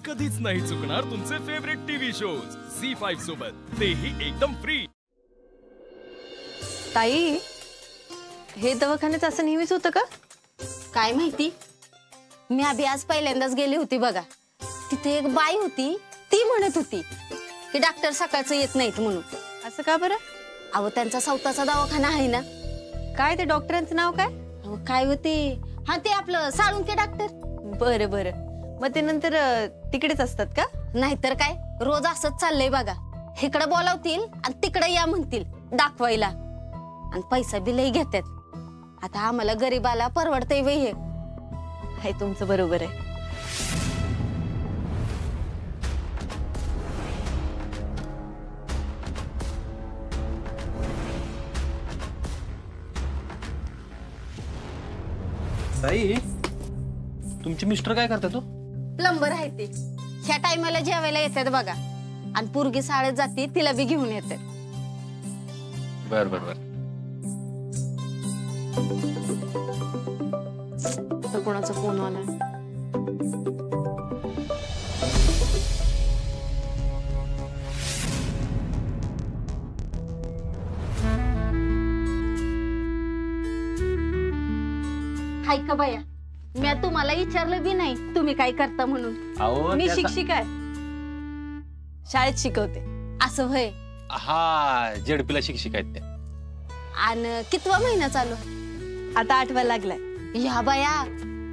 कधीच नाही चुकणार तुमचे फेवरेट टीव्ही शोज झी5 सोबत, तेही एकदम फ्री। ताई, हे दवाखान्यात असं नेहमीच होतं का? काय माहिती, मी अभि आज पहिल्यांदाच गेली होती बघा। तिथे एक बाई होती, ती म्हणत होती की डॉक्टर सकाळचं येत नाहीत म्हणून। असं का बरं? अहो त्यांचा स्वतःचा दवाखाना आहे ना। काय ते डॉक्टरांचं नाव काय? अहो काय होते, हा ते आपलं साळुंके डॉक्टर। बरं बरं, मग ते नंतर तिकडेच असतात का? नाहीतर काय, रोज असंच चाललंय बघा। इकडे बोलावतील आणि तिकडे या म्हणतील दाखवायला, आणि पैसा बी लई घेतात। आता आम्हाला गरीबाला परवडतंय वे हे तुमचं बरोबर आहे। ताई, तुमचे मिस्टर काय करतात तो? प्लंबर आहे ते। ह्या टायमाला जेवायला येतात बघा, आणि पोरगी शाळेत जाते तिला बी घेऊन येतात। बर बर बर। तर कोणाचा फोन आलाय? हाय का बाया, मी तुम्हाला विचारलं बी नाही तुम्ही काय करता म्हणून। मी शिक्षिका आहे, शाळेत शिकवते। असं होय? हा, जेडपीला शिक्षिका आहेत त्या। आणि कितवा महिना चालू? आता 8वा लागलाय। या बाया,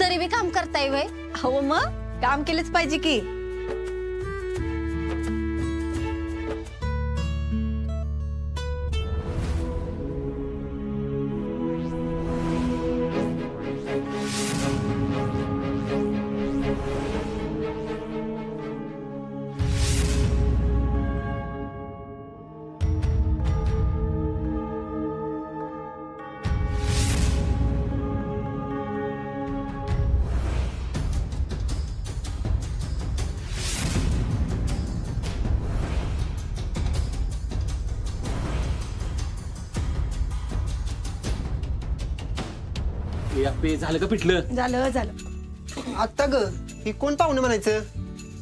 तरी बी काम करताय वय? हो मग, काम केलंच पाहिजे की। झालं का पिठलं? झालं झालं। आता ग हे कोण पाहुणे म्हणायचं?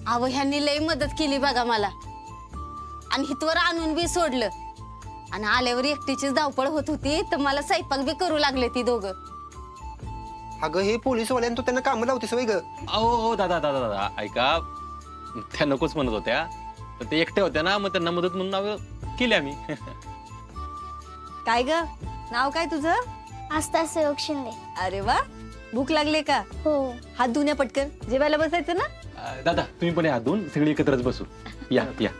अहो ह्यांनी लई मदत केली बघा मला, आणि हितवर आणून बी सोडलं, आणि आल्यावर एकटीचीच धावपळ होत होती तर मला स्वयंपाक बी करू लागले ती दोघं। अगं हे पोलीसवाल्यानं तो त्यांना कामं लावतेस वय ग? अहो दादा दादा दादा ऐका, त्या नकोच म्हणत होत्या, तर ते एकट्या होत्या ना, मग त्यांना मदत म्हणून नाव केली आम्ही। काय ग, नाव काय तुझं? आस्था सेवक शिंदे। अरे वा, भूक लागले का? हो। हात धुण्या पटकन, जेवायला बसायचं ना? दादा तुम्ही पण हात धुवून सगळी एकत्रच बसू। या या।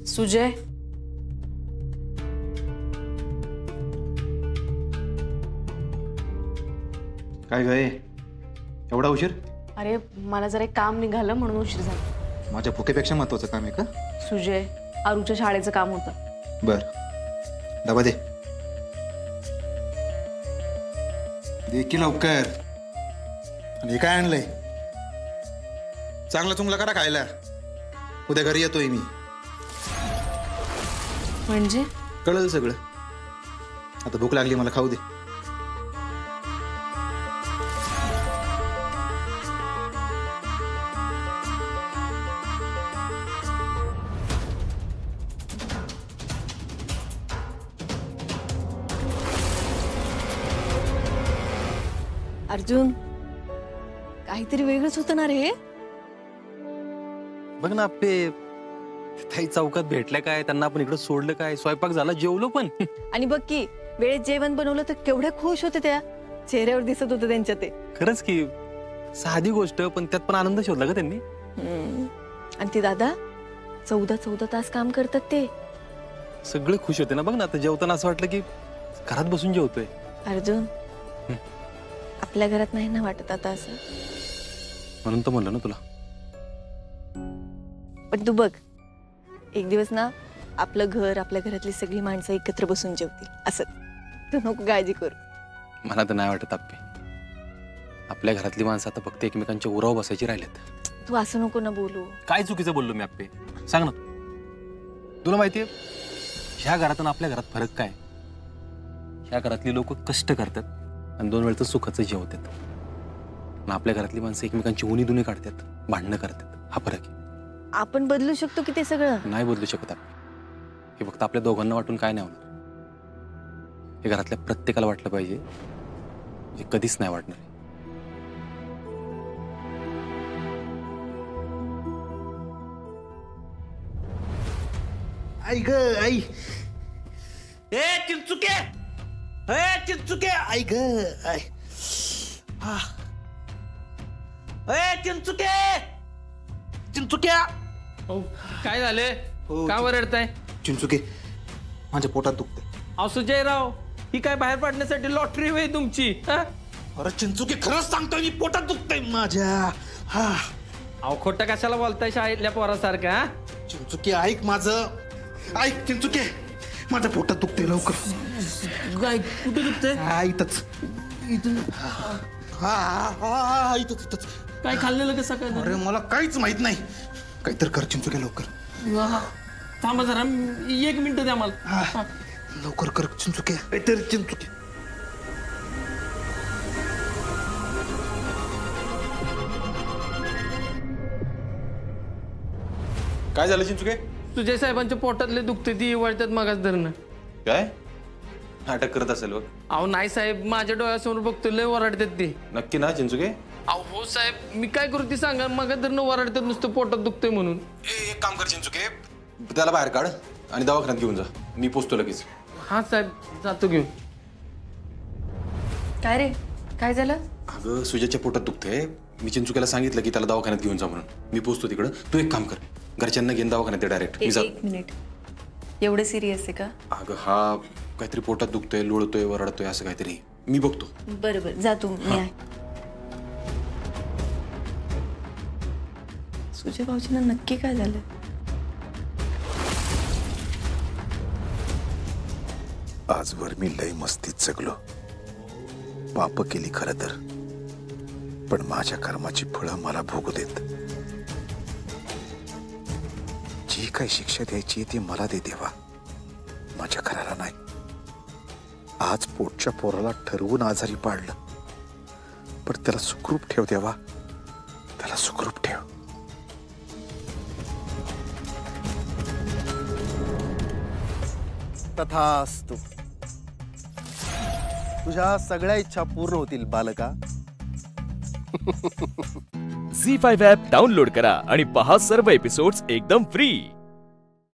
सुजय, काय गए एवढा उशीर? अरे मला जरा एक काम निघालं म्हणून उशीर झाला। माझ्या भुकेपेक्षा महत्वाचं काम आहे का? सुजय, आरूच्या शाळेचं काम होतं। बर, डबा दे। दे की लवकर। आणि हे काय आणलंय? चांगला चुंगला करा खायला, उद्या घरी येतोय मी। म्हणजे? कळलं सगळं, आता भूक लागली मला, खाऊ दे। अर्जुन, काहीतरी वेगळंच होतं ना रे? बघ ना आपले ताई चौकात भेटल्या काय, त्यांना आपण इकडे सोडलं काय, स्वयंपाक झाला, जेवलो पण। आणि बघ की वेळेत जेवण बनवलं तर केवढ्या खुश होते, त्या चेहऱ्यावर दिसत होतं त्यांच्या ते। खरंच की साधी गोष्ट, पण त्यात पण आनंद शोधला का त्यांनी? आणि ते दादा 14 तास काम करतात ते. सगळे खुश होते ना. बघ ना, आता जेवताना असं वाटलं की घरात बसून जेवतोय. अर्जुन, आपल्या घरात नाही ना वाटत आता असं. म्हणून तर म्हणलं ना तुला. पण तू बघ, एक दिवस ना आपलं घर, आपल्या घरातली सगळी माणसं एकत्र बसून जेवतील असं. तू नको काळजी करू. मला तर नाही वाटत आप्पे. आपल्या घरातली माणसं आता फक्त एकमेकांच्या उरावर बसायची राहिलेत. तू असं नको ना बोलू. काय चुकीचं बोललो मी आप्पे? सांग ना. तुला माहितीये ह्या घरात आणि आपल्या घरात फरक काय? ह्या घरातली लोक कष्ट करतात आणि 2 वेळचं सुखाचं जेवतात. आणि आपल्या घरातली माणसं एकमेकांची उणी दुनी काढतात, भांडणं करतात. हा फरक आहे. आपण बदलू शकतो की ते सगळं? नाही बदलू शकत आपण. हे फक्त आपल्या दोघांना वाटून काय नाही होणार. हे घरातल्या प्रत्येकाला वाटलं पाहिजे, जे कधीच नाही वाटणार. आई ग आई. ए चिंचुके, ए चिंचुके, आई ग आई. ए चिंचुके, चिंचुक्या. काय झाले? हो, का वरडताय? चिंचुके, माझ्या पोटात दुखते. अहो सुजयराव, ही काय बाहेर पडण्यासाठी लॉटरी होय तुमची? अरे चिंचुके, खरंच सांगतोय मी, पोटात दुखतंय माझ्या. अहो खोटं कशाला बोलताय शाळेतल्या पोरासारखं? चिंचुके ऐक माझं, ऐक चिंचुके, माझ्या पोटात दुखतंय, लवकर. काय कुठे दुखतंय? हा इथंच. हा इथंच. काय खाल्लेलं कसं काय? अरे मला काहीच माहित नाही. काहीतरी कर चिंचुके, लवकर. थांबा जरा, 1 मिनिट द्या मला. लवकर कर चिंचुके, काहीतरी चिंचुके. काय झालं चिंचुके? सुजय साहेबांच्या पोटातले दुखते, ती वळतात मगाच धरणं. काय नाटक करत असेल बघ. अहो नाही साहेब, माझ्या डोळ्यासमोर बघतो, लय वरडतात ती. नक्की ना चिंचुके? अहो हो साहेब, मी काय करू ती सांगा. मगाच धरणं वरडतात नुसतं पोटात दुखतंय म्हणून. एक काम कर चिंचुके, त्याला बाहेर काढ आणि दवाखान्यात घेऊन जा. मी पोचतो लगेच. हा साहेब, जातो घेऊन. काय रे, काय झालं? अगं सुजयच्या पोटात दुखतंय. मी चिंचुकेला सांगितलं की त्याला दवाखान्यात घेऊन जा म्हणून. मी पोचतो तिकडं. तू एक काम कर, घरच्यांना घेऊन दवाखान्यात डायरेक्ट. एक मिनिट, एवढं सिरियस आहे का? अगं हा काहीतरी पोटात दुखतोय, लोळतोय, वरडतोय, असं काहीतरी. मी बघतो. बरोबर, जा तू, मी आहे. सुजय भाऊजींना नक्की काय झालं? आजवर मी लय मस्तीत जगलो. पाप केली खरं तर, पण माझ्या कर्माची फळं मला भोगू देत. जी काही शिक्षा द्यायची ती मला दे देवा, माझ्या घराला नाही. आज पोटच्या पोराला ठरवून आजारी पाडलं, पण त्याला सुखरूप ठेव देवा, त्याला सुखरूप ठेव. तथास्तु. तुझ्या सगळ्या इच्छा पूर्ण होतील बालका. झी5 ॲप डाउनलोड करा आणि पहा सर्व एपिसोड्स एकदम फ्री.